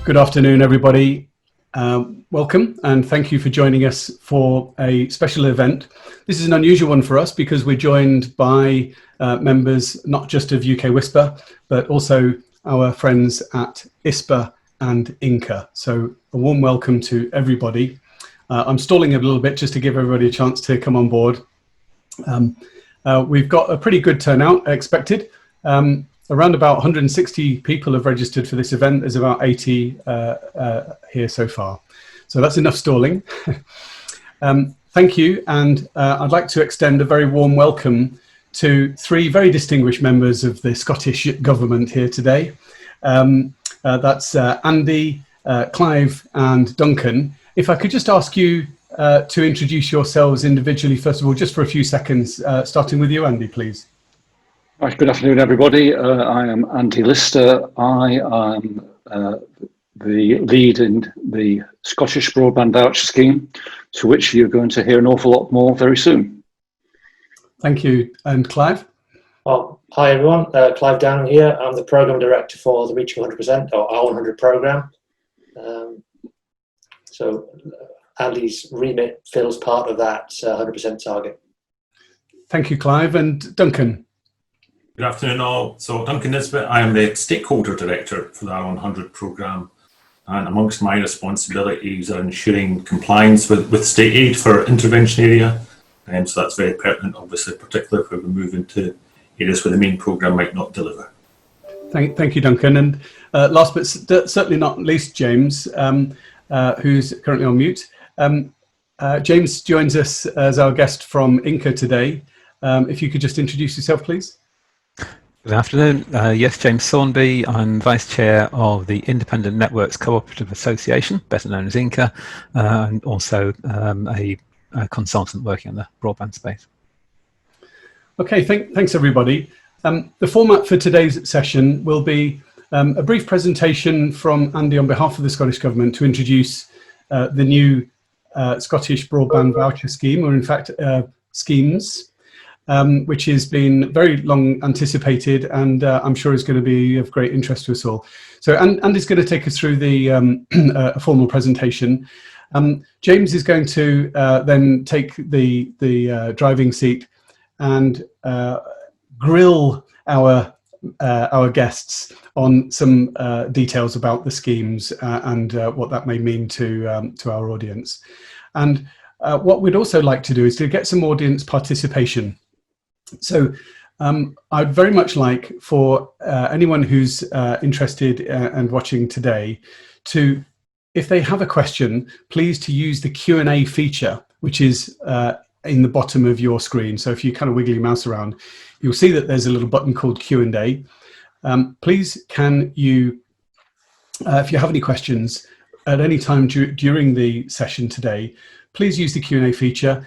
Good afternoon, everybody. Welcome and thank you for joining us for a special event. This is an unusual one for us because we're joined by members not just of UK Whisper, but also our friends at ISPA and INCA. So a warm welcome to everybody. I'm stalling a little bit just to give everybody a chance to come on board. We've got a pretty good turnout expected. Around about 160 people have registered for this event. There's about 80 here so far. So that's enough stalling. Thank you. And I'd like to extend a very warm welcome to three very distinguished members of the Scottish Government here today. That's Andy, Clive and Duncan. If I could just ask you to introduce yourselves individually, first of all, just for a few seconds, starting with you, Andy, please. Right, good afternoon, everybody. I am Andy Lister. I am the lead in the Scottish Broadband Voucher scheme, to which you're going to hear an awful lot more very soon. Thank you. And Clive? Well, hi, everyone. Clive Down here. I'm the Programme Director for the Reaching 100% or R100 programme. So Andy's remit fills part of that 100% target. Thank you, Clive. And Duncan? Good afternoon all. So Duncan Nisbet, I am the Stakeholder Director for the R100 programme, and amongst my responsibilities are ensuring compliance with state aid for intervention area, and so that's very pertinent, obviously, particularly if we move into areas where the main programme might not deliver. Thank you, Duncan. And last but certainly not least, James, who's currently on mute. James joins us as our guest from INCA today. If you could just introduce yourself, please. Good afternoon. Yes, James Thornby. I'm Vice Chair of the Independent Networks Cooperative Association, better known as INCA, and also a consultant working on the broadband space. Okay, thanks everybody. The format for today's session will be a brief presentation from Andy on behalf of the Scottish Government to introduce the new Scottish Broadband Voucher scheme, or in fact schemes, which has been very long anticipated and I'm sure is going to be of great interest to us all. So Andy's going to take us through the a formal presentation. James is going to then take the driving seat and grill our guests on some details about the schemes and what that may mean to our audience. And what we'd also like to do is to get some audience participation. So I'd very much like for anyone who's interested and watching today to, if they have a question, please to use the Q&A feature, which is in the bottom of your screen. So if you kind of wiggle your mouse around, you'll see that there's a little button called Q&A. Please can you, if you have any questions at any time during the session today, please use the Q&A feature.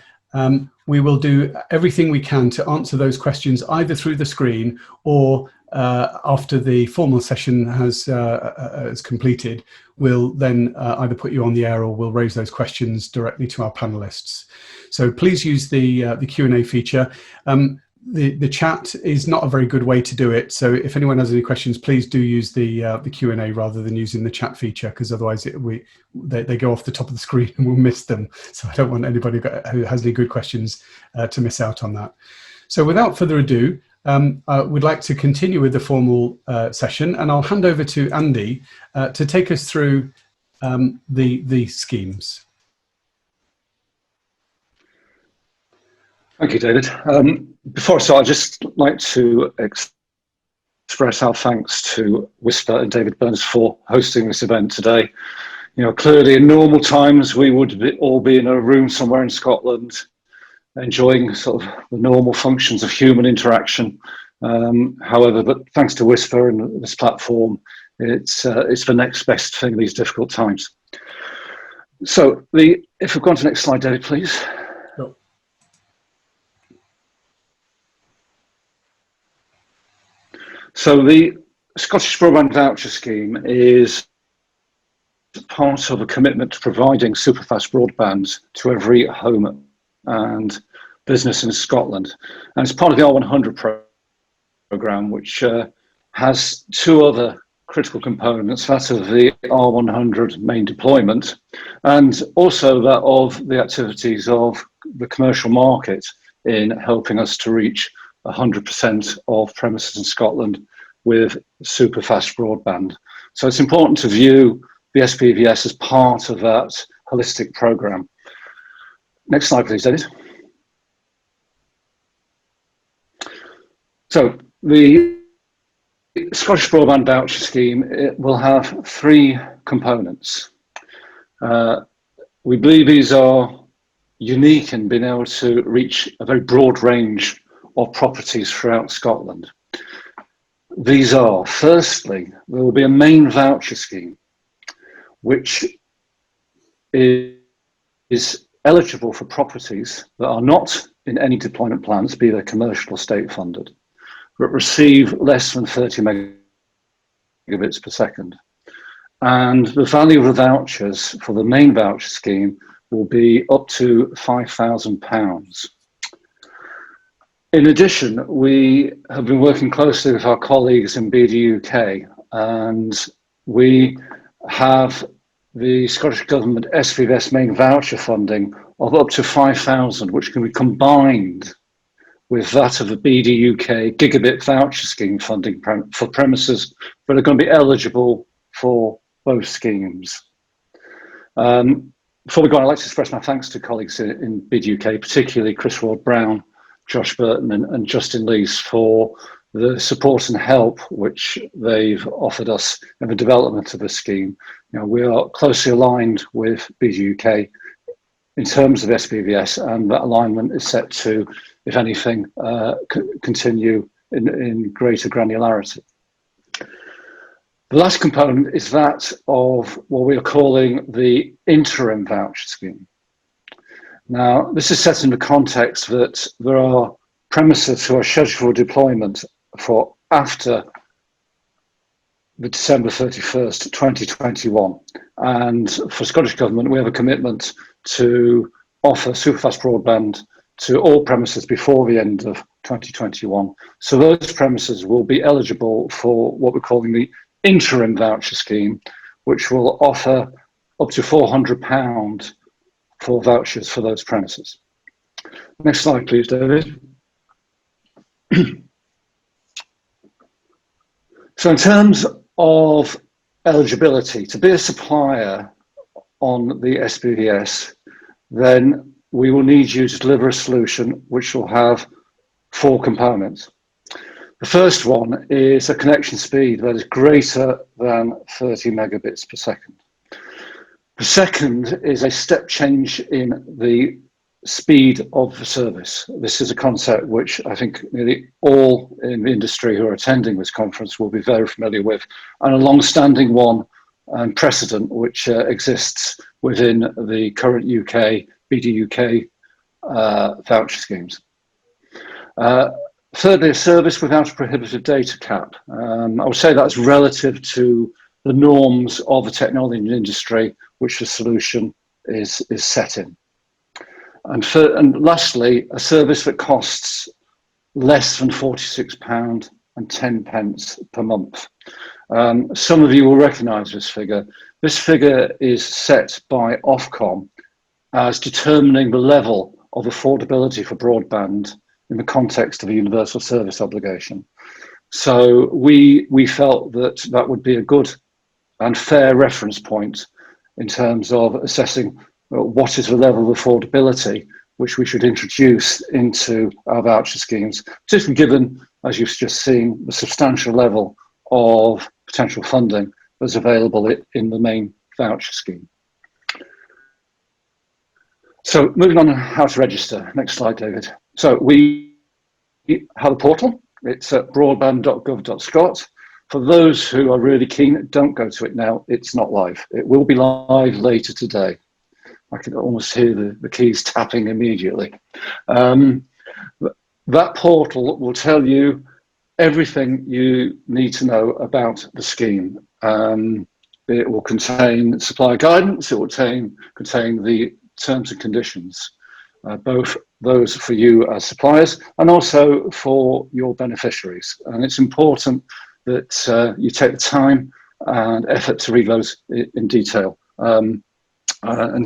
We will do everything we can to answer those questions either through the screen or after the formal session has completed. We'll then either put you on the air or we'll raise those questions directly to our panelists. So please use the Q&A feature. The chat is not a very good way to do it. So if anyone has any questions, please do use the Q&A rather than using the chat feature, because otherwise they go off the top of the screen and we'll miss them. So I don't want anybody who has any good questions to miss out on that. So without further ado, I would like to continue with the formal session, and I'll hand over to Andy to take us through the schemes. Thank you, David. Before I start, I'd just like to express our thanks to Whisper and David Burns for hosting this event today. You know, clearly in normal times, we would all be in a room somewhere in Scotland, enjoying sort of the normal functions of human interaction. However, but thanks to Whisper and this platform, it's the next best thing in these difficult times. So if we've gone to the next slide, David, please. So the Scottish Broadband Voucher scheme is part of a commitment to providing superfast broadband to every home and business in Scotland. And it's part of the R100 programme, which has two other critical components, that of the R100 main deployment, and also that of the activities of the commercial market in helping us to reach 100% of premises in Scotland with super fast broadband. So it's important to view the SPVS as part of that holistic programme. Next slide, please, David. So the Scottish Broadband Voucher Scheme, it will have three components. We believe these are unique in being able to reach a very broad range of properties throughout Scotland. These are, firstly, there will be a main voucher scheme, which is eligible for properties that are not in any deployment plans, be they commercial or state funded, but receive less than 30 megabits per second. And the value of the vouchers for the main voucher scheme will be up to £5,000. In addition, we have been working closely with our colleagues in BD UK, and we have the Scottish Government SPVS main voucher funding of up to 5,000, which can be combined with that of the BD UK gigabit voucher scheme funding for premises that are going to be eligible for both schemes. Before we go on, I'd like to express my thanks to colleagues in BD UK, particularly Chris Ward-Brown, Josh Burton and Justin Lees for the support and help which they've offered us in the development of the scheme. You know, we are closely aligned with BD UK in terms of SPVS, and that alignment is set to, if anything, continue in greater granularity. The last component is that of what we are calling the interim voucher scheme. Now, this is set in the context that there are premises who are scheduled for deployment for after the December 31st, 2021. And for Scottish Government, we have a commitment to offer superfast broadband to all premises before the end of 2021. So those premises will be eligible for what we're calling the interim voucher scheme, which will offer up to £400 for vouchers for those premises. Next slide, please, David. So in terms of eligibility, to be a supplier on the SPVS, then we will need you to deliver a solution which will have four components. The first one is a connection speed that is greater than 30 megabits per second. The second is a step change in the speed of the service. This is a concept which I think nearly all in the industry who are attending this conference will be very familiar with, and a long-standing one and precedent which exists within the current UK, BD UK voucher schemes. Thirdly, a service without a prohibitive data cap. I would say that's relative to the norms of the technology industry which the solution is set in. And lastly, a service that costs less than £46.10 per month. Some of you will recognise this figure. This figure is set by Ofcom as determining the level of affordability for broadband in the context of a universal service obligation. So we felt that that would be a good and fair reference point in terms of assessing what is the level of affordability which we should introduce into our voucher schemes, particularly given, as you've just seen, the substantial level of potential funding that's available in the main voucher scheme. So moving on to how to register. Next slide, David. So we have a portal. It's at broadband.gov.scot. For those who are really keen, don't go to it now. It's not live. It will be live later today. I can almost hear the keys tapping immediately. That portal will tell you everything you need to know about the scheme. It will contain supplier guidance. It will contain the terms and conditions. both those for you as suppliers and also for your beneficiaries. And it's important that you take the time and effort to read those in detail. And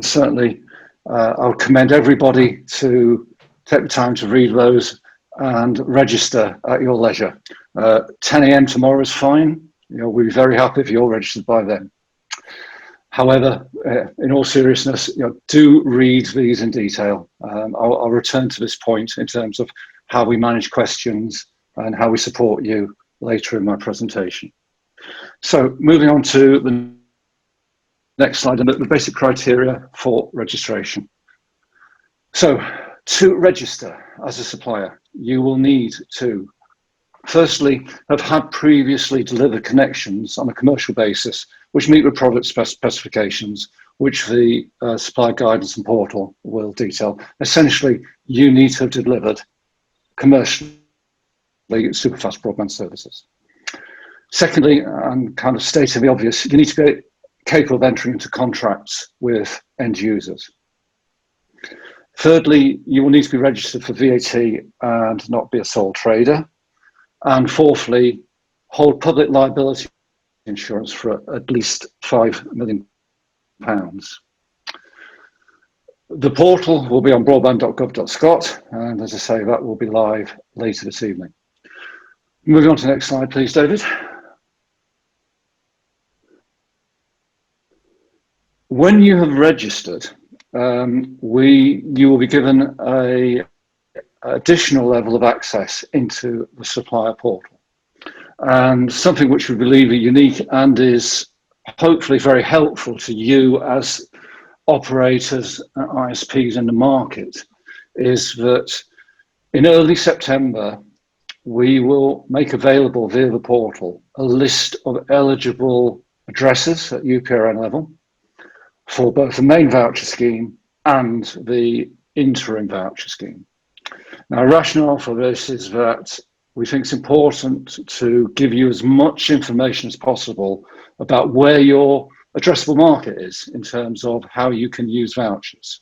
certainly, I would commend everybody to take the time to read those and register at your leisure. 10 a.m. tomorrow is fine. We'll be very happy if you're registered by then. However, in all seriousness, do read these in detail. I'll return to this point in terms of how we manage questions and how we support you later in my presentation. So moving on to the next slide, and the basic criteria for registration. So to register as a supplier, you will need to firstly have had previously delivered connections on a commercial basis which meet with product specifications, which the supplier guidance and portal will detail. Essentially, you need to have delivered commercially superfast broadband services. Secondly, and kind of stating the obvious, you need to be capable of entering into contracts with end users. Thirdly, you will need to be registered for VAT and not be a sole trader. And fourthly, hold public liability insurance for at least £5 million. The portal will be on broadband.gov.scot, and as I say, that will be live later this evening. Moving on to the next slide, please, David. When you have registered, you will be given an additional level of access into the supplier portal, and something which we believe are unique and is hopefully very helpful to you as operators and ISPs in the market is that in early September we will make available via the portal a list of eligible addresses at UPRN level for both the main voucher scheme and the interim voucher scheme. Now, rationale for this is that we think it's important to give you as much information as possible about where your addressable market is in terms of how you can use vouchers.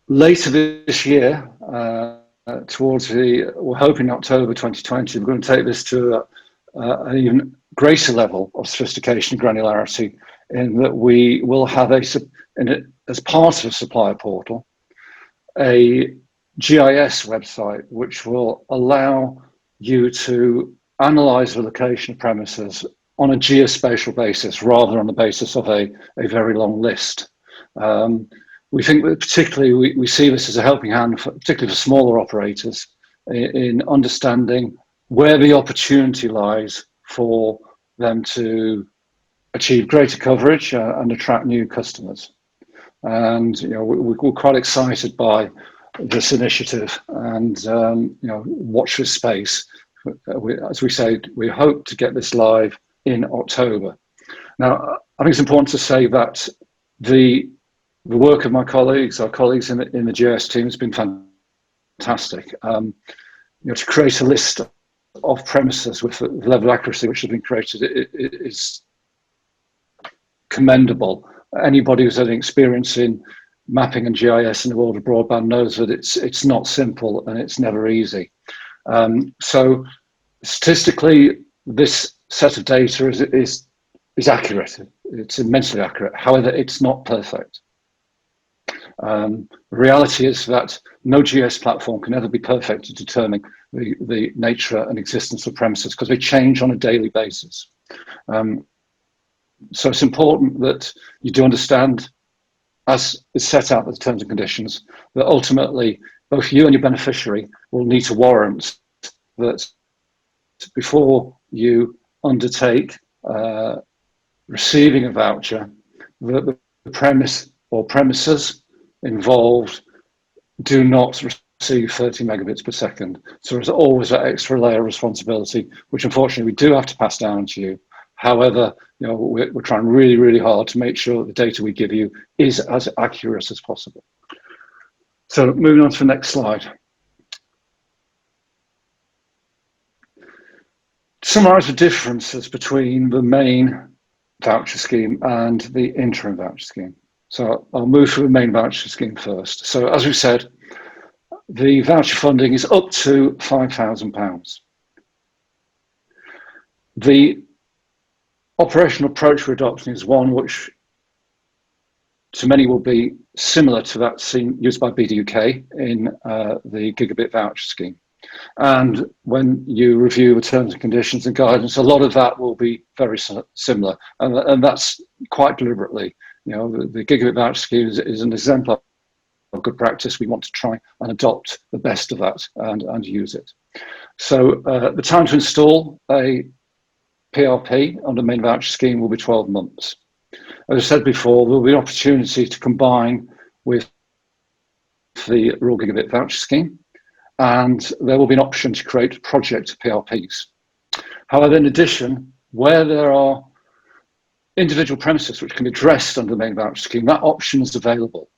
Later this year, we're hoping October 2020, we're going to take this to an even greater level of sophistication and granularity, in that we will have as part of a supplier portal, a GIS website which will allow you to analyze the location of premises on a geospatial basis rather than on the basis of a very long list. We think that particularly we see this as a helping hand, particularly for smaller operators, in understanding where the opportunity lies for them to achieve greater coverage and attract new customers. And we're quite excited by this initiative, and watch this space. As we said, we hope to get this live in October. Now, I think it's important to say that the work of our colleagues in the GIS team has been fantastic. To create a list of premises with the level of accuracy which has been created is commendable. Anybody who's had experience in mapping and GIS in the world of broadband knows that it's not simple and it's never easy. So statistically, this set of data is accurate. It's immensely accurate. However, it's not perfect. The reality is that no GIS platform can ever be perfect at determining the nature and existence of premises, because they change on a daily basis. So it's important that you do understand, as is set out in the terms and conditions, that ultimately both you and your beneficiary will need to warrant that before you undertake receiving a voucher, that the premise or premises involved do not receive 30 megabits per second. So there's always that extra layer of responsibility, which unfortunately we do have to pass down to you. However, we're trying really, really hard to make sure that the data we give you is as accurate as possible. So moving on to the next slide. To summarise the differences between the main voucher scheme and the interim voucher scheme. So I'll move to the main voucher scheme first. So as we've said, the voucher funding is up to £5,000. The operational approach for adoption is one which to many will be similar to that used by BDUK in the gigabit voucher scheme. And when you review the terms and conditions and guidance, a lot of that will be very similar, and that's quite deliberately. You know, the gigabit voucher scheme is an example of good practice. We want to try and adopt the best of that and use it. So the time to install a PRP under the main voucher scheme will be 12 months. As I said before, there will be an opportunity to combine with the rural gigabit voucher scheme, and there will be an option to create project PRPs. However, in addition, where there are individual premises which can be addressed under the main voucher scheme, that option is available.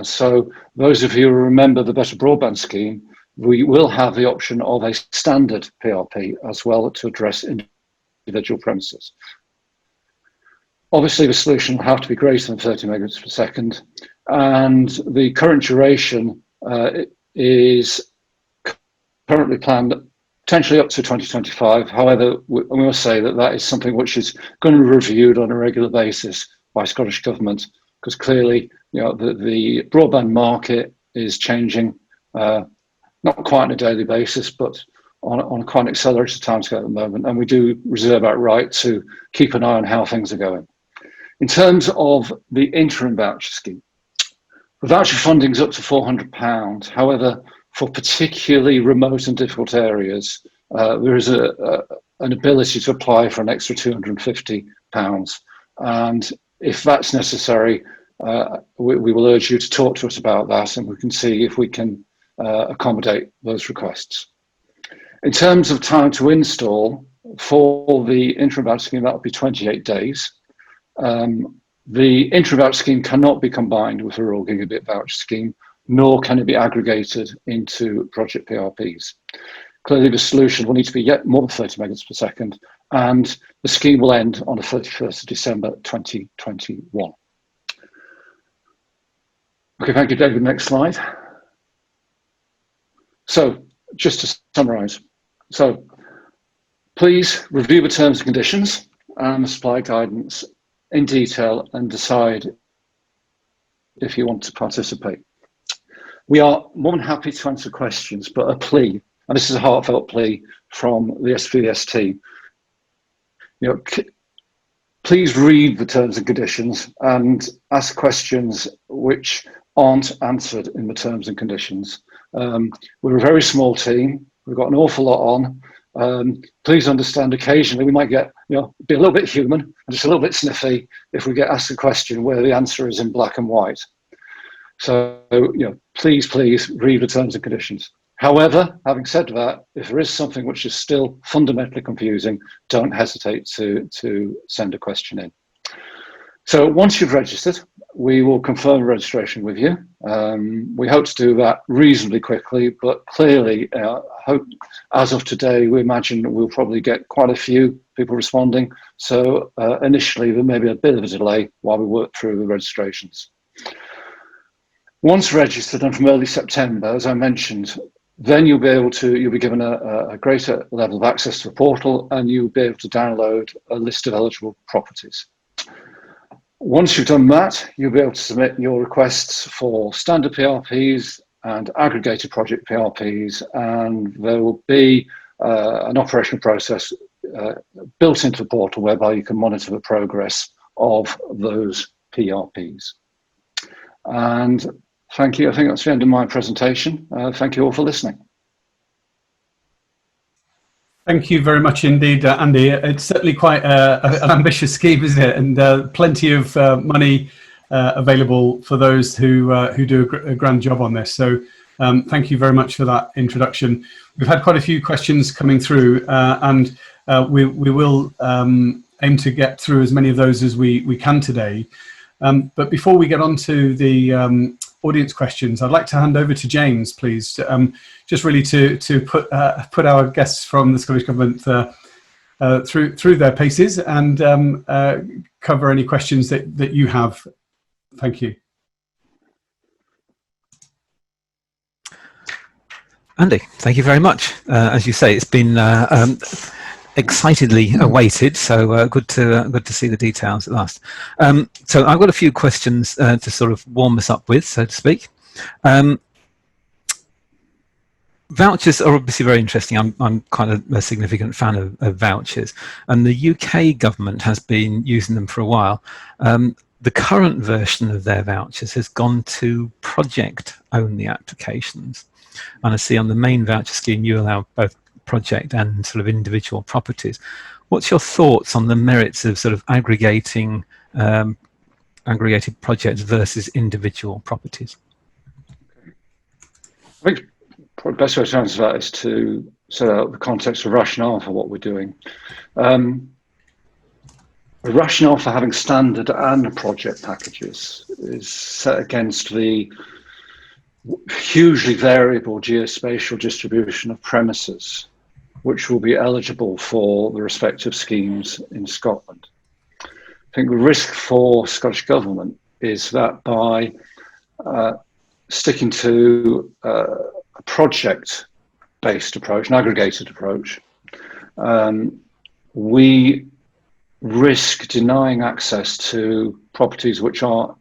So those of you who remember the Better Broadband scheme, we will have the option of a standard PRP as well to address individual premises. Obviously, the solution will have to be greater than 30 megabits per second, and the current duration is currently planned potentially up to 2025. However, we must say that that is something which is going to be reviewed on a regular basis by Scottish Government, because clearly, you know, the broadband market is changing, not quite on a daily basis, but on quite an accelerated timescale at the moment, and we do reserve our right to keep an eye on how things are going. In terms of the interim voucher scheme, the voucher funding is up to £400. However, for particularly remote and difficult areas, there is an ability to apply for an extra £250. And if that's necessary, we will urge you to talk to us about that, and we can see if we can accommodate those requests. In terms of time to install, for the interim voucher scheme, that would be 28 days. The interim voucher scheme cannot be combined with the rural gigabit voucher scheme, nor can it be aggregated into project PRPs. Clearly, the solution will need to be yet more than 30 megabits per second, and the scheme will end on the 31st of December 2021. Okay, thank you, David. Next slide. So, just to summarise, so please review the terms and conditions and the supply guidance in detail and decide if you want to participate. We are more than happy to answer questions, but a plea, and this is a heartfelt plea from the SVS team. You know, please read the terms and conditions and ask questions which aren't answered in the terms and conditions. We're a very small team. We've got an awful lot on. Please understand occasionally we might get, you know, be a little bit human and just a little bit sniffy if we get asked a question where the answer is in black and white. So, you know, please read the terms and conditions. However, having said that, if there is something which is still fundamentally confusing, don't hesitate to send a question in. So once you've registered, we will confirm registration with you. We hope to do that reasonably quickly, but clearly, as of today, we imagine we'll probably get quite a few people responding. So initially, there may be a bit of a delay while we work through the registrations. Once registered, and from early September, as I mentioned, then you'll be given a greater level of access to the portal, and you'll be able to download a list of eligible properties. Once you've done that, you'll be able to submit your requests for standard PRPs and aggregated project PRPs, and there will be an operational process built into the portal whereby you can monitor the progress of those PRPs. And thank you. I think that's the end of my presentation. Thank you all for listening. Thank you very much indeed, Andy. It's certainly quite an ambitious scheme, isn't it? And plenty of money available for those who do a grand job on this. So thank you very much for that introduction. We've had quite a few questions coming through, and we will aim to get through as many of those as we can today. But before we get on to the audience questions, I'd like to hand over to James, please, just really to put our guests from the Scottish Government through their paces and cover any questions that you have. Thank you. Andy, thank you very much. As you say, it's been excitedly awaited, so good to see the details at last. So I've got a few questions to sort of warm us up with, so to speak. Vouchers are obviously very interesting. I'm quite a significant fan of vouchers, and the UK government has been using them for a while. The current version of their vouchers has gone to project-only applications. And I see on the main voucher scheme, you allow both project and sort of individual properties. What's your thoughts on the merits of sort of aggregated projects versus individual properties? I think probably the best way to answer that is to set out the context of rationale for what we're doing. The rationale for having standard and project packages is set against the hugely variable geospatial distribution of premises which will be eligible for the respective schemes in Scotland. I think the risk for Scottish Government is that by sticking to a project-based approach, an aggregated approach, we risk denying access to properties which are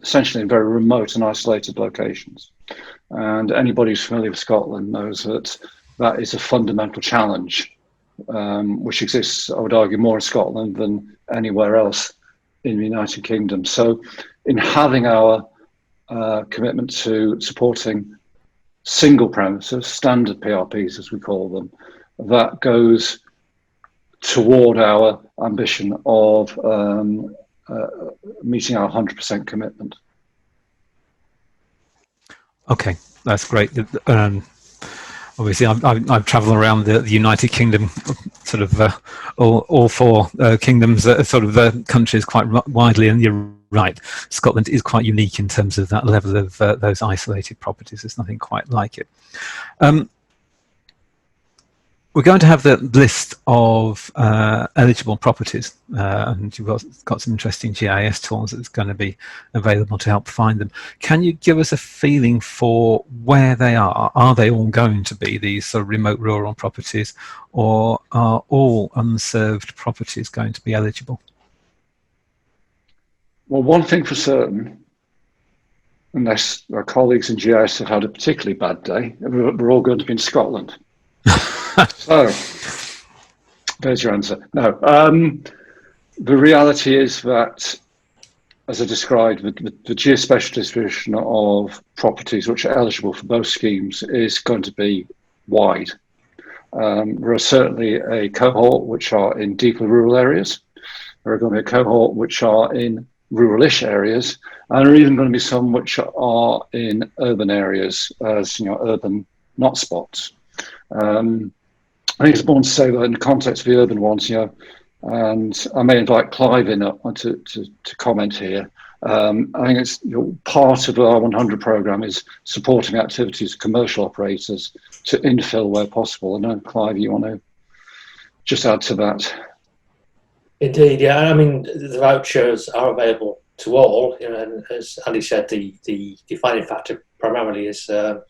essentially in very remote and isolated locations. And anybody who's familiar with Scotland knows that that is a fundamental challenge, which exists, I would argue, more in Scotland than anywhere else in the United Kingdom. So in having our commitment to supporting single premises, standard PRPs as we call them, that goes toward our ambition of meeting our 100% commitment. Okay, that's great. Obviously, I've travelled around the United Kingdom, sort of all four kingdoms, sort of countries quite widely, and you're right, Scotland is quite unique in terms of that level of those isolated properties. There's nothing quite like it. We're going to have the list of eligible properties, and you've got some interesting GIS tools that's going to be available to help find them. Can you give us a feeling for where they are? Are they all going to be these sort of remote rural properties, or are all unserved properties going to be eligible? Well, one thing for certain, unless our colleagues in GIS have had a particularly bad day, we're all going to be in Scotland. So, there's your answer. No, the reality is that, as I described, the geospatial distribution of properties which are eligible for both schemes is going to be wide. There are certainly a cohort which are in deeply rural areas. There are going to be a cohort which are in rural-ish areas, and there are even going to be some which are in urban areas, as urban not spots. I think it's important to say that in the context of the urban ones, and I may invite Clive in to comment here. I think it's part of our 100 programme is supporting activities of commercial operators to infill where possible. I know, Clive, you want to just add to that? Indeed, yeah. I mean, the vouchers are available to all, and as Andy said, the defining factor primarily is a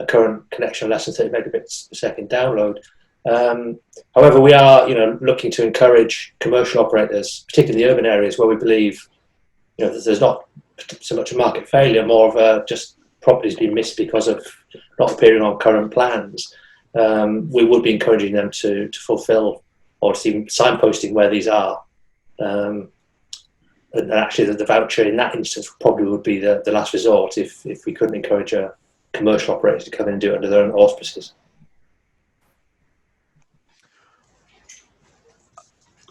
current connection of less than 30 megabits per second download. However, we are, looking to encourage commercial operators, particularly the urban areas where we believe, that there's not so much a market failure, more of just properties being missed because of not appearing on current plans. We would be encouraging them to fulfil or to see signposting where these are. And actually, the voucher in that instance probably would be the last resort if we couldn't encourage a commercial operator to come in and do it under their own auspices.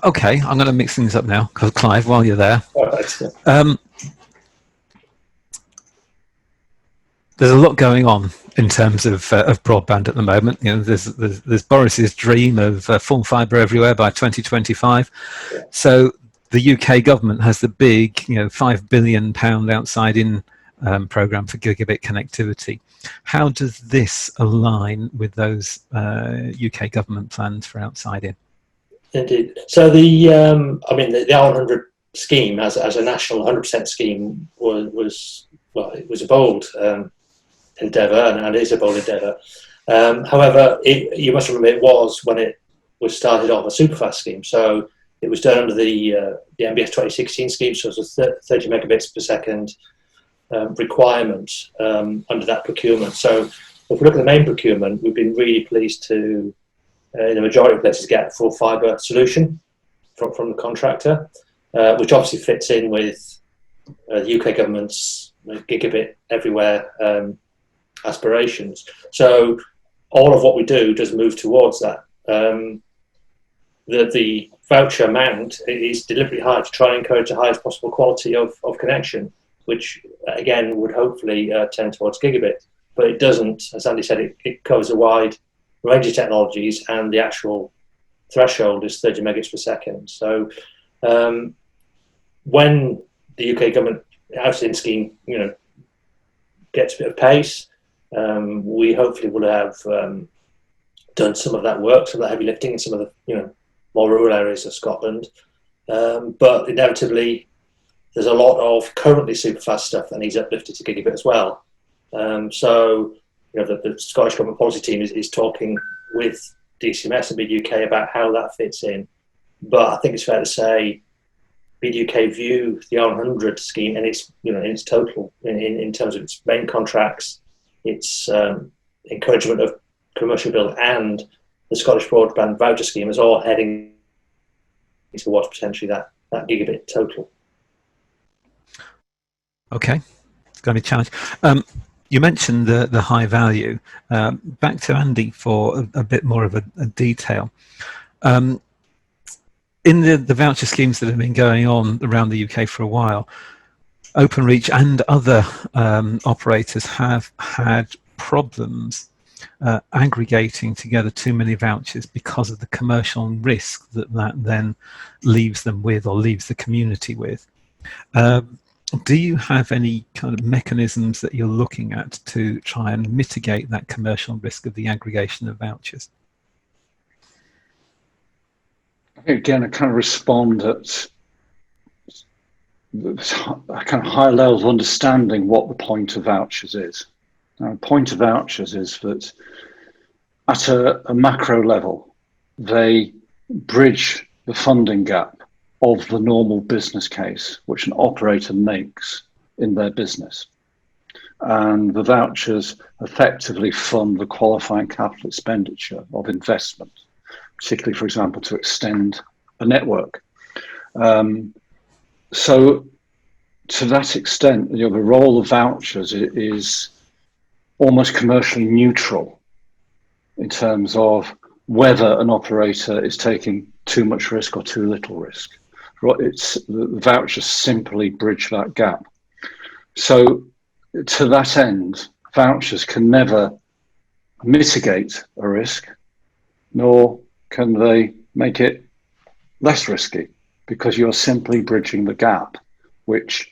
Okay, I'm going to mix things up now, because Clive, while you're there, there's a lot going on in terms of broadband at the moment. There's Boris's dream of full fibre everywhere by 2025. Yeah. So the UK government has the big, £5 billion outside-in programme for gigabit connectivity. How does this align with those UK government plans for outside-in? Indeed. So the R100 scheme as a national 100% scheme was it was a bold endeavour, and it is a bold endeavour. However, you must remember it was, when it was started off, a superfast scheme. So it was done under the MBS 2016 scheme, so it was a 30 megabits per second requirement under that procurement. So if we look at the main procurement, we've been really pleased to, in the majority of places, get a full fibre solution from the contractor, which obviously fits in with the UK government's gigabit everywhere aspirations. So all of what we do does move towards that. The voucher amount is deliberately high to try and encourage the highest possible quality of connection, which again would hopefully tend towards gigabit, but it doesn't. As Andy said, it covers a wide range of technologies, and the actual threshold is 30 megabits per second. So when the UK government housing scheme, gets a bit of pace, we hopefully will have done some of that work, some of that heavy lifting in some of the more rural areas of Scotland. But inevitably, there's a lot of currently super fast stuff that needs uplifted to gigabit as well. So the Scottish Government Policy Team is talking with DCMS and Bid UK about how that fits in. But I think it's fair to say Bid UK view the R100 scheme and its in its total in terms of its main contracts, its encouragement of commercial build, and the Scottish Broadband Voucher scheme is all heading towards potentially that gigabit total. Okay, it's going to be a challenge. You mentioned the high value. Back to Andy for a bit more of a detail. In the voucher schemes that have been going on around the UK for a while, Openreach and other operators have had problems aggregating together too many vouchers because of the commercial risk that then leaves them with, or leaves the community with. Do you have any kind of mechanisms that you're looking at to try and mitigate that commercial risk of the aggregation of vouchers? Again, I kind of respond at a kind of high level of understanding what the point of vouchers is. Now, the point of vouchers is that at a macro level, they bridge the funding gap of the normal business case which an operator makes in their business. And the vouchers effectively fund the qualifying capital expenditure of investment, particularly, for example, to extend a network. So to that extent, the role of vouchers is almost commercially neutral in terms of whether an operator is taking too much risk or too little risk. The vouchers simply bridge that gap. So to that end, vouchers can never mitigate a risk, nor can they make it less risky, because you're simply bridging the gap which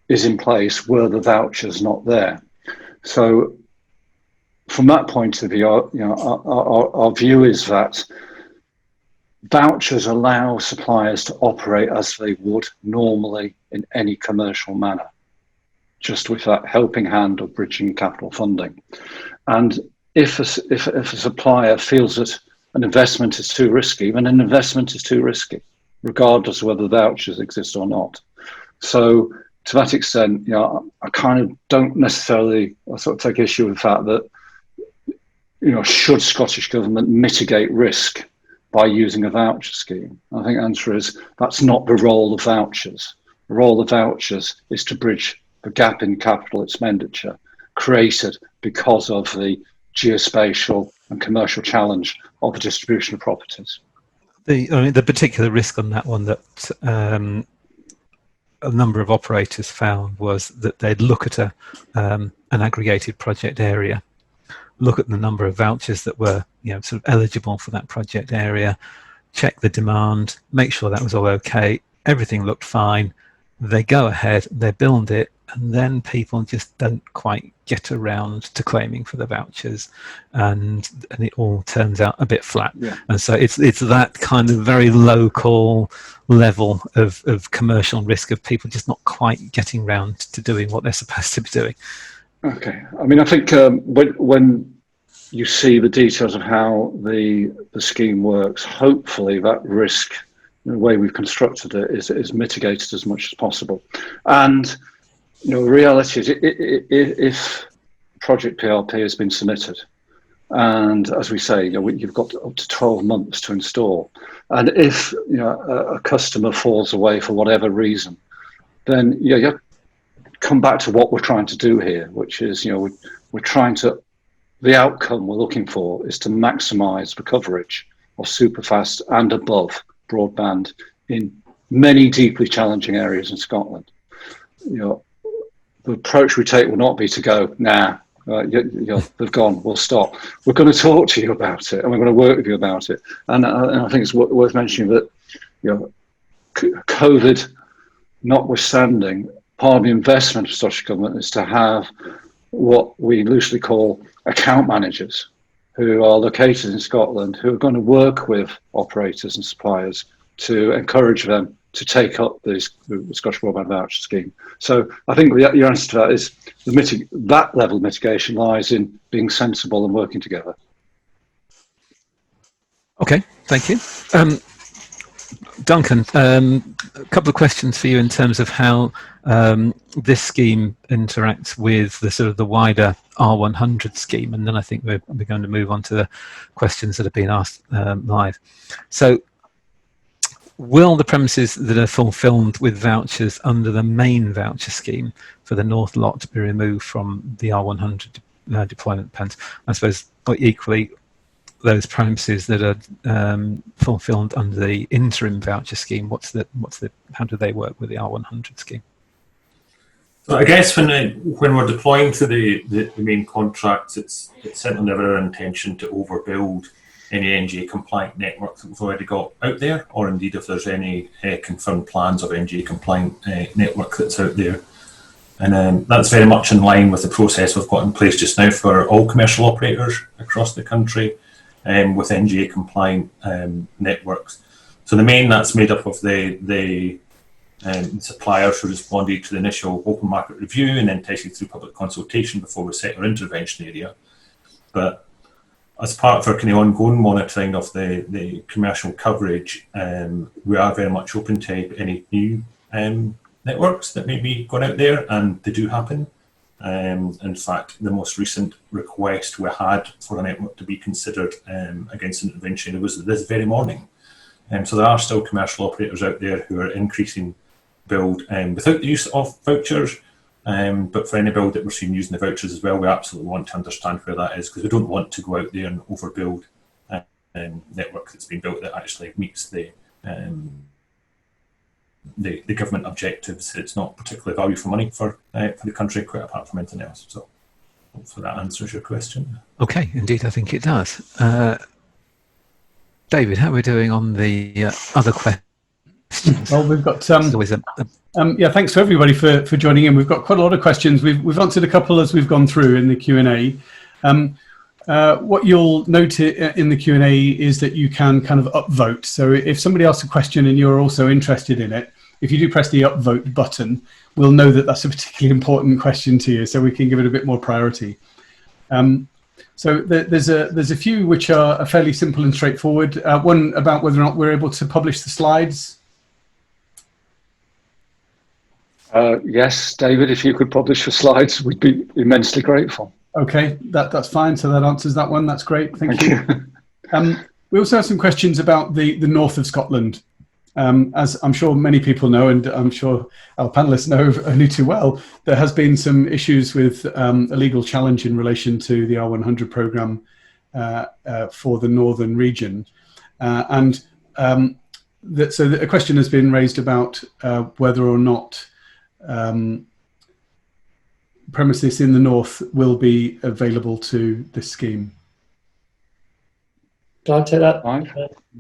is in place were the vouchers not there. So from that point of view, our view is that vouchers allow suppliers to operate as they would normally in any commercial manner, just with that helping hand of bridging capital funding. And if a supplier feels that an investment is too risky, then an investment is too risky, regardless of whether vouchers exist or not. So to that extent, I kind of don't necessarily sort of take issue with the fact that, should Scottish Government mitigate risk by using a voucher scheme? I think the answer is that's not the role of vouchers. The role of vouchers is to bridge the gap in capital expenditure created because of the geospatial and commercial challenge of the distribution of properties. The particular risk on that one that a number of operators found was that they'd look at an aggregated project area, look at the number of vouchers that were sort of eligible for that project area, check the demand, make sure that was all okay, everything looked fine, they go ahead, they build it, and then people just don't quite get around to claiming for the vouchers, and it all turns out a bit flat. Yeah. And so it's that kind of very local level of commercial risk of people just not quite getting round to doing what they're supposed to be doing. Okay. I mean, I think when you see the details of how the scheme works, hopefully that risk, the way we've constructed it, is mitigated as much as possible. And the reality is, if Project PRP has been submitted, and as we say, you've got up to 12 months to install, and if a customer falls away for whatever reason, then you have to come back to what we're trying to do here, which is we're trying to, the outcome we're looking for is to maximise the coverage of superfast and above broadband in many deeply challenging areas in Scotland. The approach we take will not be to go, they've gone, we'll stop. We're going to talk to you about it, and we're going to work with you about it. And I think it's worth mentioning that COVID notwithstanding, part of the investment of Scottish Government is to have what we loosely call account managers, who are located in Scotland, who are going to work with operators and suppliers to encourage them to take up the Scottish Broadband Voucher scheme. So I think your answer to that is that level of mitigation lies in being sensible and working together. Okay, thank you. Duncan, a couple of questions for you in terms of how this scheme interacts with the sort of the wider R100 scheme, and then I think we're going to move on to the questions that have been asked live. So, will the premises that are fulfilled with vouchers under the main voucher scheme for the North lot be removed from the R100 deployment plans? I suppose, but equally, those premises that are fulfilled under the interim voucher scheme, how do they work with the R100 scheme? So I guess when we're deploying to the main contracts, it's certainly never our intention to overbuild any NGA compliant networks that we've already got out there, or indeed if there's any confirmed plans of NGA compliant network that's out there. And that's very much in line with the process we've got in place just now for all commercial operators across the country with NGA compliant networks. So the main, that's made up of the suppliers who responded to the initial open market review and then tested through public consultation before we set our intervention area. But as part of our kind of ongoing monitoring of the commercial coverage, we are very much open to any new networks that may be going out there, and they do happen. In fact, the most recent request we had for a network to be considered against intervention was this very morning. So there are still commercial operators out there who are increasing build without the use of vouchers. But for any build that we're seeing using the vouchers as well, we absolutely want to understand where that is, because we don't want to go out there and overbuild a network that's been built that actually meets the government objectives. It's not particularly value for money for the country, quite apart from anything else. So hopefully that answers your question. Okay, indeed, I think it does. David, how are we doing on the other questions? Well, we've got yeah, thanks to everybody for joining in. We've got quite a lot of questions. We've answered a couple as we've gone through in the Q&A. What you'll note in the Q&A is that you can kind of upvote. So if somebody asks a question and you're also interested in it, if you do press the upvote button, we'll know that that's a particularly important question to you, so we can give it a bit more priority. So there's a few which are fairly simple and straightforward. One about whether or not we're able to publish the slides. Yes, David, if you could publish the slides, we'd be immensely grateful. Okay, that's fine. So that answers that one. That's great. Thank you. We also have some questions about the north of Scotland. As I'm sure many people know, and I'm sure our panelists know only too well, there has been some issues with a legal challenge in relation to the R100 programme for the northern region. So a question has been raised about whether or not premises in the north will be available to this scheme. Can I take that, Right.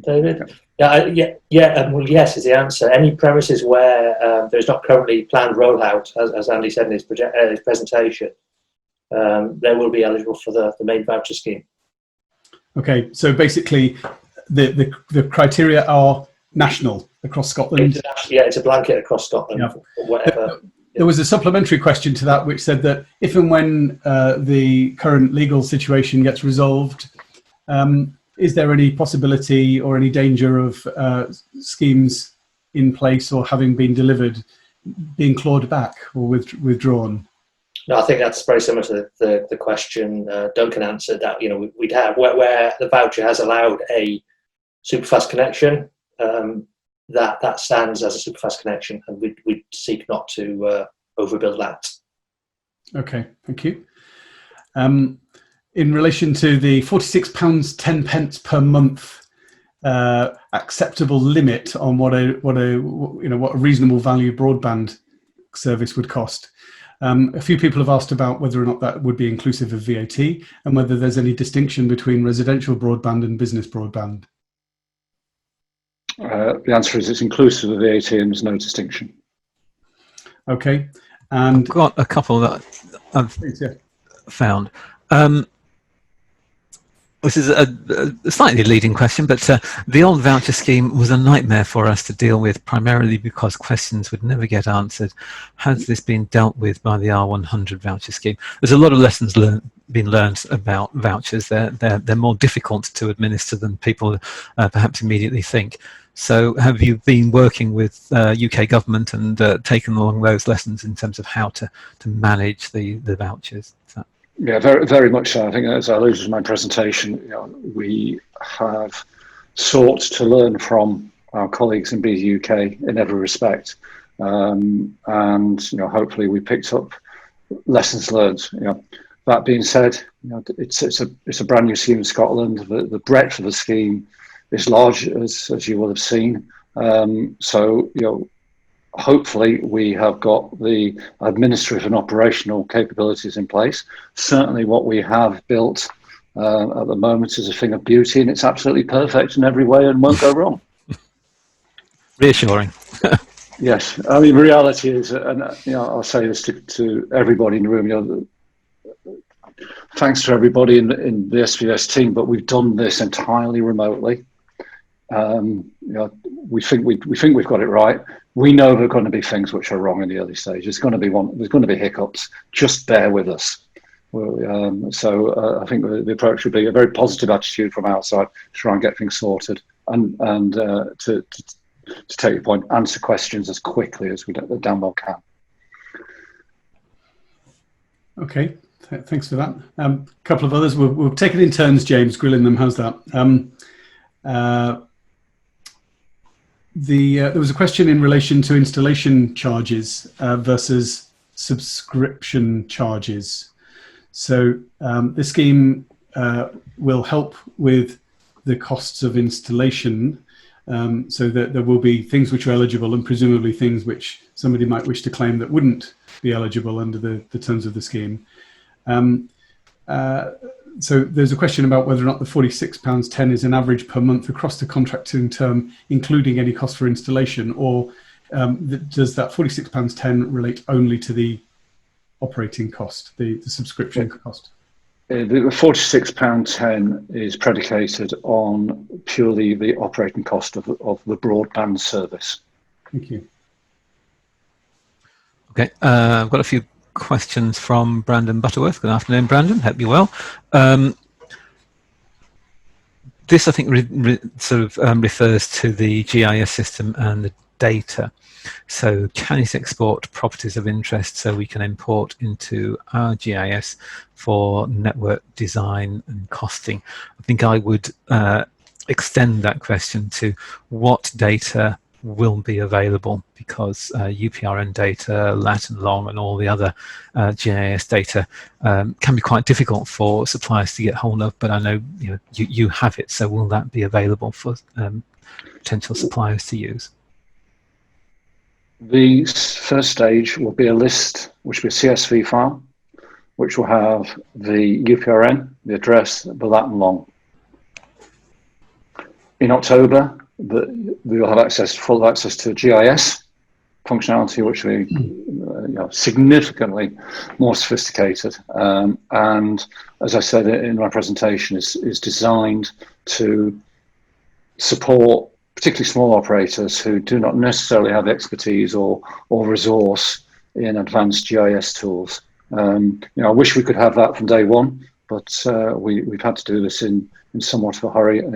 David? Well, yes is the answer. Any premises where there's not currently planned rollout, as Andy said in his presentation, they will be eligible for the main voucher scheme. Okay, so basically the criteria are national across Scotland. It's a blanket across Scotland. Yeah. Whatever. There was a supplementary question to that which said that if and when the current legal situation gets resolved, is there any possibility or any danger of schemes in place or having been delivered being clawed back or withdrawn? No, I think that's very similar to the question Duncan answered, that we'd have where the voucher has allowed a superfast connection, that stands as a superfast connection, and we'd seek not to overbuild that. Okay, thank you. In relation to the £46.10 per month acceptable limit on what a reasonable value broadband service would cost, a few people have asked about whether or not that would be inclusive of VAT and whether there's any distinction between residential broadband and business broadband. The answer is it's inclusive of VAT and there's no distinction. Okay, and I've got a couple that I've found. This is a slightly leading question, but the old voucher scheme was a nightmare for us to deal with, primarily because questions would never get answered. Has this been dealt with by the R100 voucher scheme? There's a lot of lessons been learned about vouchers. They're more difficult to administer than people perhaps immediately think. So have you been working with UK government and taken along those lessons in terms of how to manage the vouchers? Yeah, very, very much so. I think, as I alluded to in my presentation, we have sought to learn from our colleagues in BT UK in every respect, and hopefully we picked up lessons learned. That being said, it's a brand new scheme in Scotland. The breadth of the scheme is large, as you will have seen. Hopefully we have got the administrative and operational capabilities in place. Certainly what we have built at the moment is a thing of beauty, and it's absolutely perfect in every way and won't go wrong. Reassuring. Yes, I mean, reality is, and I'll say this to everybody in the room, thanks to everybody in the SVS team, but we've done this entirely remotely. We think we've got it right. We know there are going to be things which are wrong in the early stage. There's going to be hiccups. Just bear with us. I think the approach would be a very positive attitude from our side to try and get things sorted and to take your point, answer questions as quickly as we damn well can. Okay, thanks for that. A couple of others. We'll take it in turns, James, grilling them. How's that? There was a question in relation to installation charges versus subscription charges. So the scheme will help with the costs of installation, so that there will be things which are eligible and presumably things which somebody might wish to claim that wouldn't be eligible under the terms of the scheme. So there's a question about whether or not the £46.10 is an average per month across the contracting term, including any cost for installation, or does that £46.10 relate only to the operating cost, the subscription cost? The £46.10 is predicated on purely the operating cost of the broadband service. Thank you. Okay, I've got a few questions from Brandon Butterworth. Good afternoon, Brandon. Hope you're well. This, I think, refers to the GIS system and the data. So can it export properties of interest so we can import into our GIS for network design and costing? I think I would extend that question to what data will be available, because UPRN data, lat and long, and all the other GIS data can be quite difficult for suppliers to get hold of. But I know you have it, so will that be available for potential suppliers to use? The first stage will be a list, which will be a CSV file, which will have the UPRN, the address, the lat and long. in October that we will have full access to GIS functionality, which will be significantly more sophisticated. And as I said in my presentation, is designed to support particularly small operators who do not necessarily have expertise or resource in advanced GIS tools. I wish we could have that from day one, but we've had to do this in somewhat of a hurry, and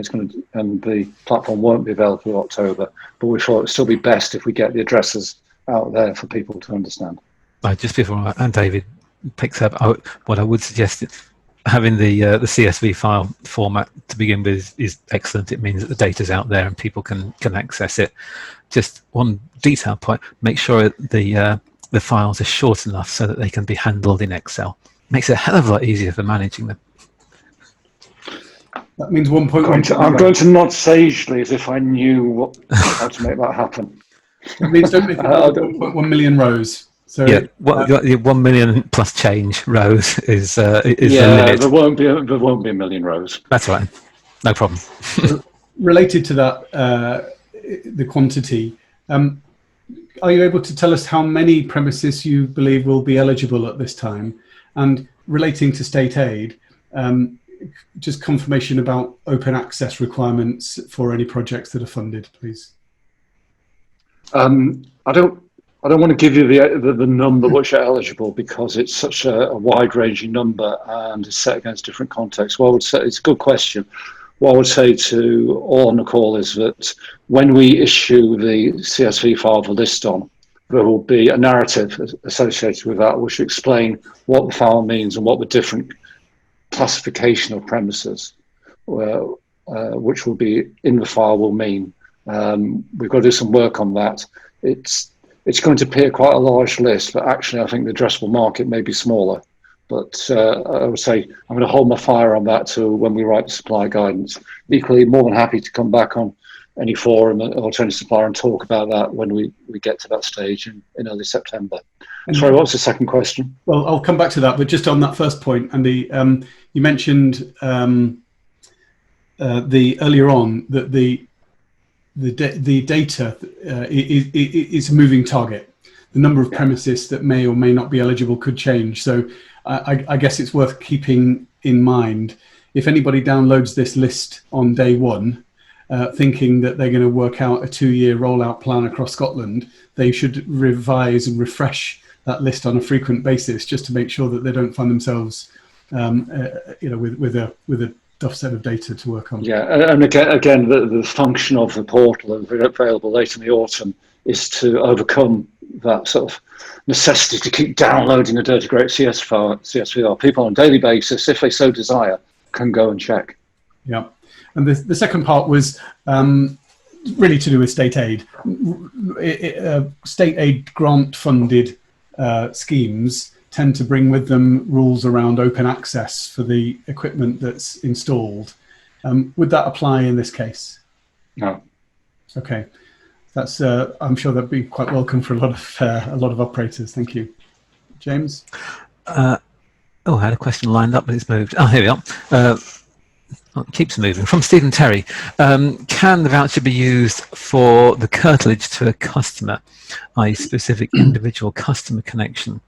the platform won't be available in October. But we thought it would still be best if we get the addresses out there for people to understand. Just before David picks up, what I would suggest is having the CSV file format to begin with is excellent. It means that the data's out there and people can access it. Just one detail point: make sure the files are short enough so that they can be handled in Excel. Makes it a hell of a lot easier for managing them. That means 1.1. I'm going to nod sagely as if I knew how to make that happen. It means don't make it 1.1 million rows. So yeah, 1 million plus change rows is the limit. There won't be a million rows. That's right, no problem. Related to that, the quantity. Are you able to tell us how many premises you believe will be eligible at this time? And relating to state aid, just confirmation about open access requirements for any projects that are funded, please. I don't want to give you the number which are eligible because it's such a wide-ranging number and is set against different contexts. Well, I would say it's a good question. What I would say to all on the call is that when we issue the CSV file for list on, there will be a narrative associated with that which will explain what the file means and what the different classification of premises which will be in the file will mean. We've got to do some work on that. It's going to appear quite a large list, but actually I think the addressable market may be smaller. But I would say I'm going to hold my fire on that to when we write the supply guidance. Equally, more than happy to come back on any forum, alternative supplier, and talk about that when we get to that stage in early September. Sorry, what was the second question? Well, I'll come back to that, but just on that first point, Andy, you mentioned earlier on that the data is a moving target. The number of premises that may or may not be eligible could change. So I guess it's worth keeping in mind, if anybody downloads this list on day one, thinking that they're going to work out a 2-year rollout plan across Scotland, they should revise and refresh that list on a frequent basis just to make sure that they don't find themselves with a tough set of data to work on. Yeah, and again the function of the portal available later in the autumn is to overcome that sort of necessity to keep downloading a dirty great CSV. People on a daily basis, if they so desire, can go and check. Yeah, and the second part was really to do with state aid. State aid grant funded schemes tend to bring with them rules around open access for the equipment that's installed. Would that apply in this case? No. Okay, that's I'm sure that'd be quite welcome for a lot of operators. Thank you, James. I had a question lined up, but it's moved. Oh, here we are. It keeps moving. From Stephen Terry, can the voucher be used for the curtilage to a customer, i.e. specific individual customer connection?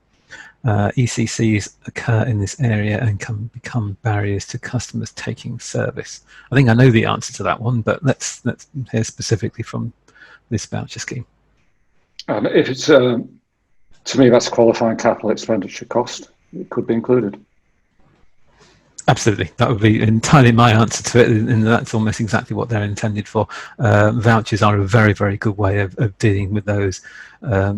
ECCs occur in this area and can become barriers to customers taking service. I think I know the answer to that one, but let's hear specifically from this voucher scheme. If it's to me, that's qualifying capital expenditure cost. It could be included. Absolutely, that would be entirely my answer to it, and that's almost exactly what they're intended for. Vouchers are a very, very good way of dealing with those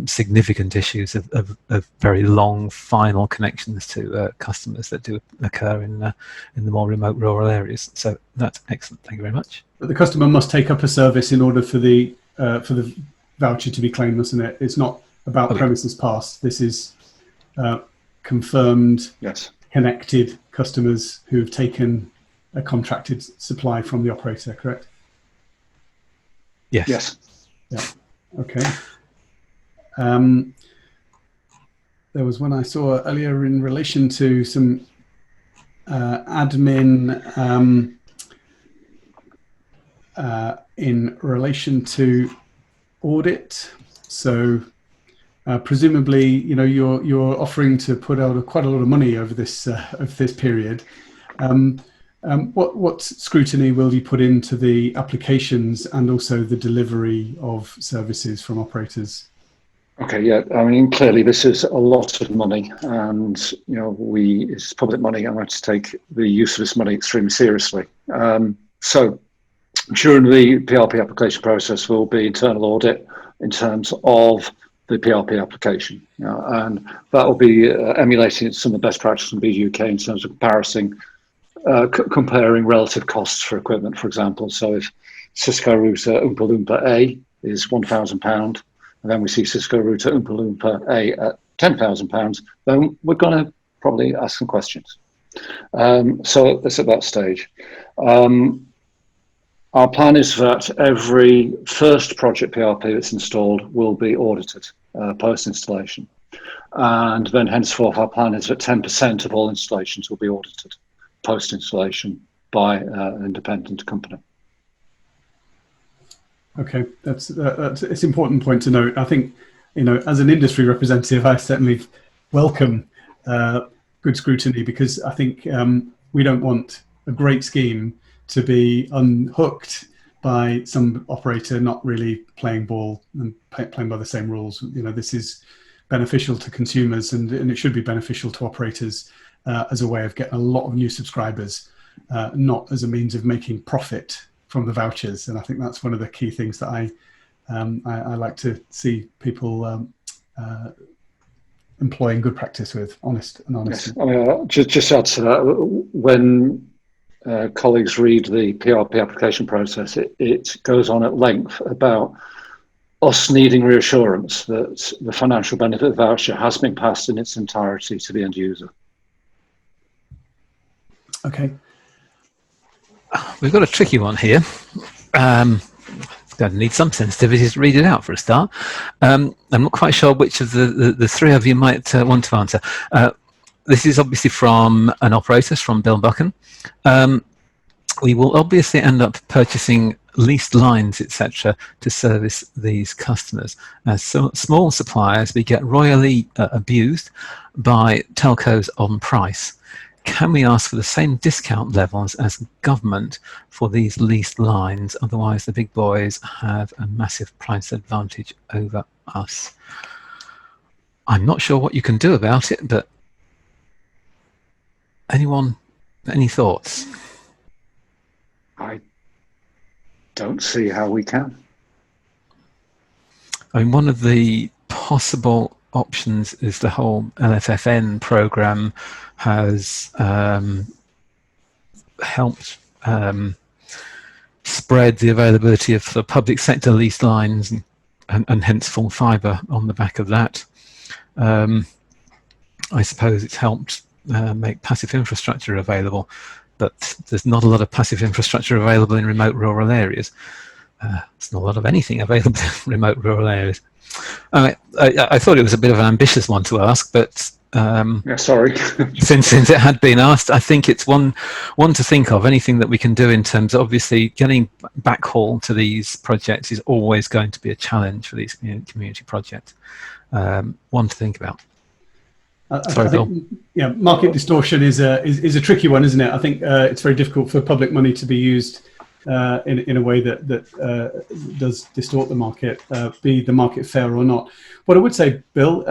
significant issues of very long final connections to customers that do occur in the more remote rural areas. So that's excellent. Thank you very much. But the customer must take up a service in order for the voucher to be claimed, mustn't it? It's not about premises passed. This is confirmed. Yes. Connected customers who have taken a contracted supply from the operator, correct? Yes. Yes. Yeah. Okay. There was one I saw earlier in relation to some admin in relation to audit. So presumably, you're offering to put out quite a lot of money over this period. What scrutiny will you put into the applications and also the delivery of services from operators? Okay, yeah, I mean, clearly this is a lot of money, and it's public money. I'm going to take the use of this money extremely seriously. So during the PRP application process will be internal audit in terms of the PRP application, and that will be emulating some of the best practices in the UK in terms of comparing relative costs for equipment, for example. So if Cisco router Oompa Loompa A is £1,000, and then we see Cisco router Oompa Loompa A at £10,000, then we're going to probably ask some questions. So it's at that stage. Our plan is that every first project PRP that's installed will be audited post-installation. And then henceforth, our plan is that 10% of all installations will be audited post-installation by an independent company. Okay, that's it's an important point to note. I think, as an industry representative, I certainly welcome good scrutiny, because I think we don't want a great scheme to be unhooked by some operator not really playing ball and playing by the same rules. This is beneficial to consumers, and it should be beneficial to operators as a way of getting a lot of new subscribers, not as a means of making profit from the vouchers. And I think that's one of the key things that I like to see people employing good practice with, honest. Yes. I mean, just add to that, when colleagues read the PRP application process, it goes on at length about us needing reassurance that the financial benefit voucher has been passed in its entirety to the end user. Okay. We've got a tricky one here. Going to need some sensitivity to read it out for a start. I'm not quite sure which of the three of you might want to answer. This is obviously from an operator, from Bill Buchan. We will obviously end up purchasing leased lines, etc., to service these customers. As small suppliers, we get royally abused by telcos on price. Can we ask for the same discount levels as government for these leased lines? Otherwise, the big boys have a massive price advantage over us. I'm not sure what you can do about it, but anyone, any thoughts? I don't see how we can. I mean, one of the possible options is the whole LFFN program has helped spread the availability of the public sector leased lines and hence full fibre on the back of that. I suppose it's helped make passive infrastructure available, but there's not a lot of passive infrastructure available in remote rural areas. There's not a lot of anything available in remote rural areas. I thought it was a bit of an ambitious one to ask, but yeah, sorry. since it had been asked, I think it's one to think of. Anything that we can do in terms of, obviously, getting backhaul to these projects is always going to be a challenge for these community projects. One to think about. Sorry, Bill. Yeah, market distortion is a tricky one, isn't it? I think it's very difficult for public money to be used in a way that does distort the market, be the market fair or not. What I would say, Bill,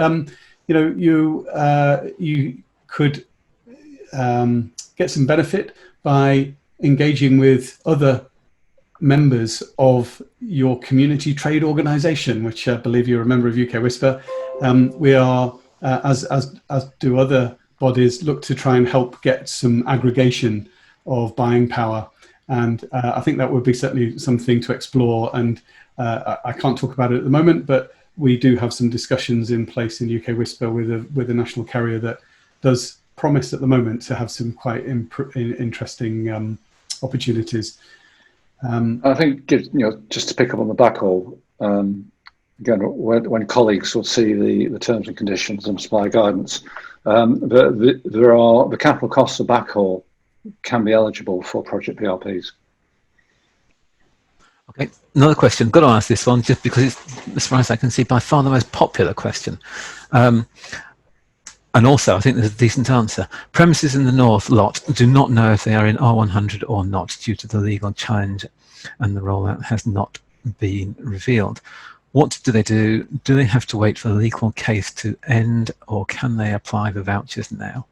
you could get some benefit by engaging with other members of your community trade organisation, which I believe you're a member of UK Whisper. We are, as do other bodies, look to try and help get some aggregation of buying power. And I think that would be certainly something to explore. And I can't talk about it at the moment, but we do have some discussions in place in UK Whisper with a national carrier that does promise at the moment to have some quite interesting opportunities. I think, just to pick up on the backhaul, again, when colleagues will see the terms and conditions and supply guidance, the capital costs of backhaul can be eligible for project PRPs. Okay, another question. Got to ask this one just because it's, as far as I can see, by far the most popular question. And also, I think there's a decent answer. Premises in the north lot do not know if they are in R100 or not due to the legal challenge, and the rollout has not been revealed. What do they do? Do they have to wait for the legal case to end, or can they apply the vouchers now?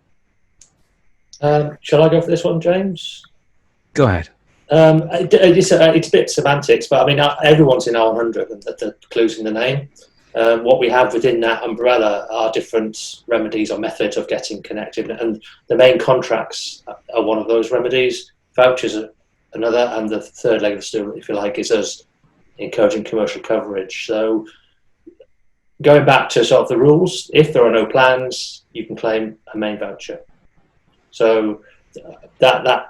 Shall I go for this one, James? Go ahead. It's a bit semantics, but I mean, everyone's in R100, and the clue's in the name. What we have within that umbrella are different remedies or methods of getting connected, and the main contracts are one of those remedies. Vouchers are another, and the third leg of the stool, if you like, is us encouraging commercial coverage. So going back to sort of the rules, if there are no plans, you can claim a main voucher. So that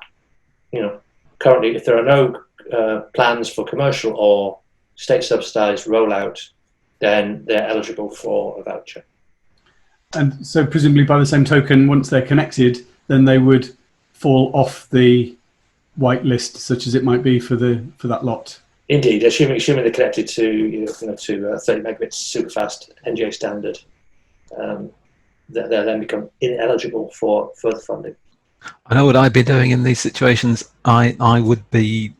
you know, currently, if there are no plans for commercial or state subsidised rollout, then they're eligible for a voucher. And so presumably by the same token, once they're connected, then they would fall off the white list, such as it might be for that lot. Indeed, assuming they're connected to to 30 megabits super fast NGA standard, they then become ineligible for further funding. I know what I'd be doing in these situations. I would be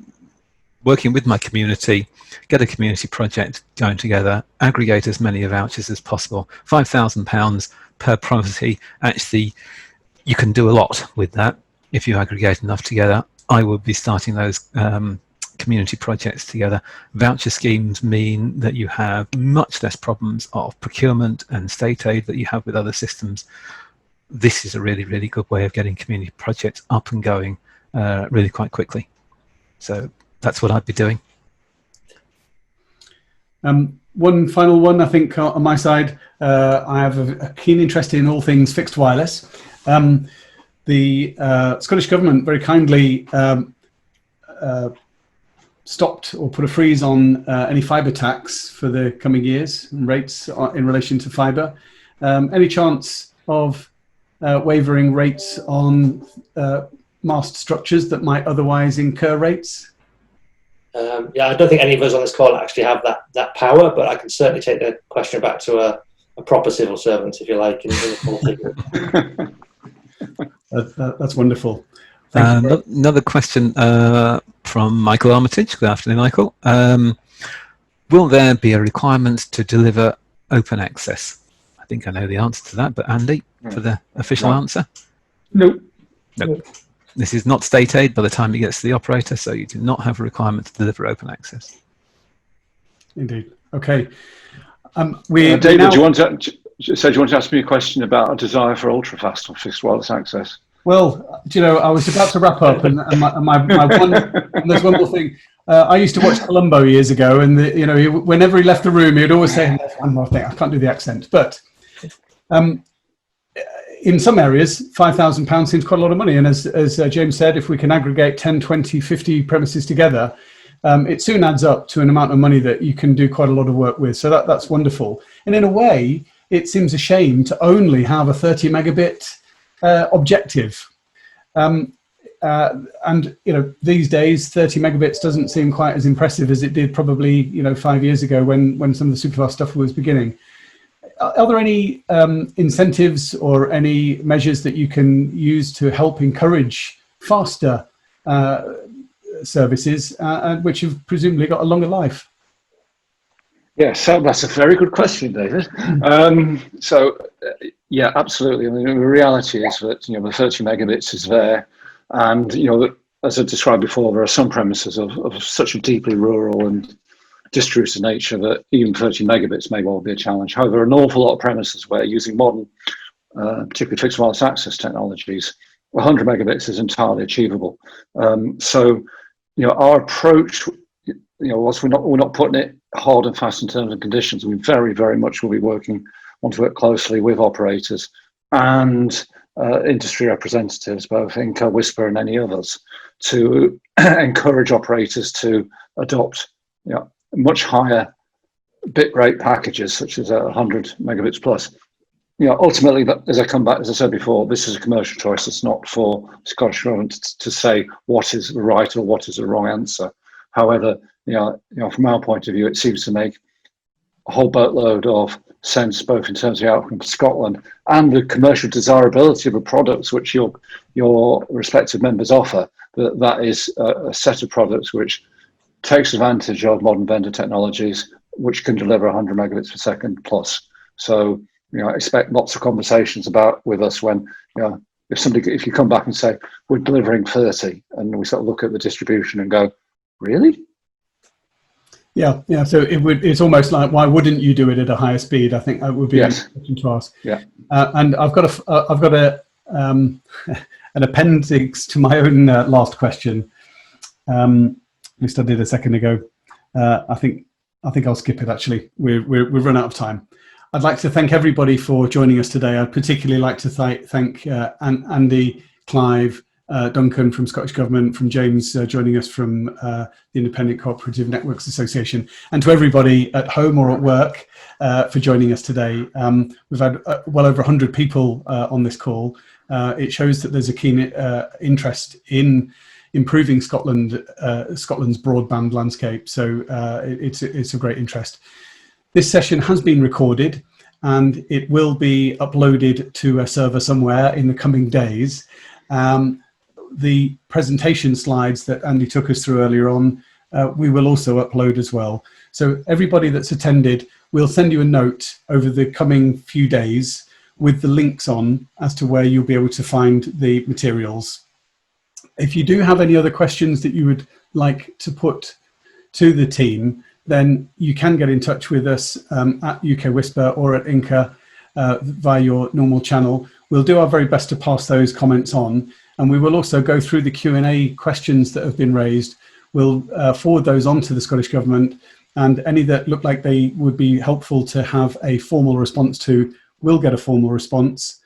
working with my community, get a community project going together, aggregate as many vouchers as possible. £5,000 per property. Actually, you can do a lot with that if you aggregate enough together. I would be starting those community projects together. Voucher schemes mean that you have much less problems of procurement and state aid that you have with other systems. This is a really, really good way of getting community projects up and going really quite quickly. So that's what I'd be doing. One final one, I think, on my side. I have a keen interest in all things fixed wireless. The Scottish Government very kindly stopped or put a freeze on any fibre tax for the coming years and rates in relation to fibre. Any chance of wavering rates on mast structures that might otherwise incur rates? Yeah, I don't think any of us on this call actually have that power, but I can certainly take the question back to a proper civil servant, if you like, in the full. That's wonderful. Another question from Michael Armitage. Good afternoon, Michael. Will there be a requirement to deliver open access? I think I know the answer to that, but Andy, for the official answer? No. No. This is not state aid by the time it gets to the operator, so you do not have a requirement to deliver open access. Indeed. Okay. David, do you want to ask me a question about a desire for ultra-fast or fixed wireless access? Well, I was about to wrap up, and my one, and there's one more thing. I used to watch Columbo years ago, and whenever he left the room, he'd always say, "One more thing." I can't do the accent, but in some areas, £5,000 seems quite a lot of money. And as James said, if we can aggregate 10, 20, 50 premises together, it soon adds up to an amount of money that you can do quite a lot of work with. So that's wonderful. And in a way, it seems a shame to only have a 30 megabit objective. And these days, 30 megabits doesn't seem quite as impressive as it did probably 5 years ago when some of the superfast stuff was beginning. Are there any incentives or any measures that you can use to help encourage faster services, which have presumably got a longer life? Yes, that's a very good question, David. Yeah, absolutely. I mean, the reality is that the 30 megabits is there, and as I described before, there are some premises of such a deeply rural and distributed nature that even 30 megabits may well be a challenge. However, there are an awful lot of premises where using modern, particularly fixed wireless access technologies, 100 megabits is entirely achievable. Our approach, whilst we're not putting it hard and fast in terms of conditions, we very, very much will be want to work closely with operators and industry representatives, both Inca, Whisper, and any others, to encourage operators to adopt much higher bit rate packages, such as 100 megabits plus. Ultimately, as I said before, this is a commercial choice. It's not for Scottish Government to say what is the right or what is the wrong answer. However, from our point of view, it seems to make a whole boatload of sense, both in terms of the outcome for Scotland and the commercial desirability of the products which your respective members offer. That is a set of products which takes advantage of modern vendor technologies, which can deliver 100 megabits per second plus. So, I expect lots of conversations with us when, if you come back and say, we're delivering 30, and we sort of look at the distribution and go, really? Yeah. So it's almost like, why wouldn't you do it at a higher speed? I think that would be a question to ask. Yeah. And I've got an appendix to my own last question. Which I did a second ago. I think I'll skip it. Actually, we've run out of time. I'd like to thank everybody for joining us today. I'd particularly like to thank Andy, Clive, Duncan from Scottish Government, from James joining us from the Independent Cooperative Networks Association, and to everybody at home or at work for joining us today. We've had well over 100 people on this call. It shows that there's a keen interest in improving Scotland's broadband landscape. So it's a great interest. This session has been recorded and it will be uploaded to a server somewhere in the coming days. The presentation slides that Andy took us through earlier on, we will also upload as well. So everybody that's attended, we'll send you a note over the coming few days with the links on as to where you'll be able to find the materials. If you do have any other questions that you would like to put to the team, then you can get in touch with us at UK Whisper or at Inca via your normal channel. We'll do our very best to pass those comments on, and we will also go through the Q&A questions that have been raised. We'll forward those on to the Scottish Government, and any that look like they would be helpful to have a formal response to will get a formal response.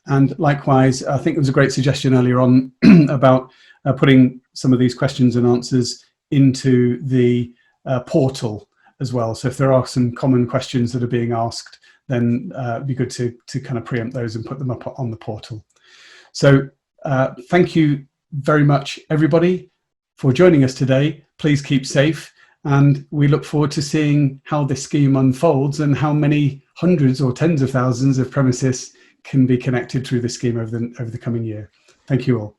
And likewise, I think there was a great suggestion earlier on about putting some of these questions and answers into the portal as well. So if there are some common questions that are being asked, then it'd be good to kind of preempt those and put them up on the portal. So thank you very much, everybody, for joining us today. Please keep safe, and we look forward to seeing how this scheme unfolds and how many hundreds or tens of thousands of premises can be connected through the scheme over the coming year. Thank you all.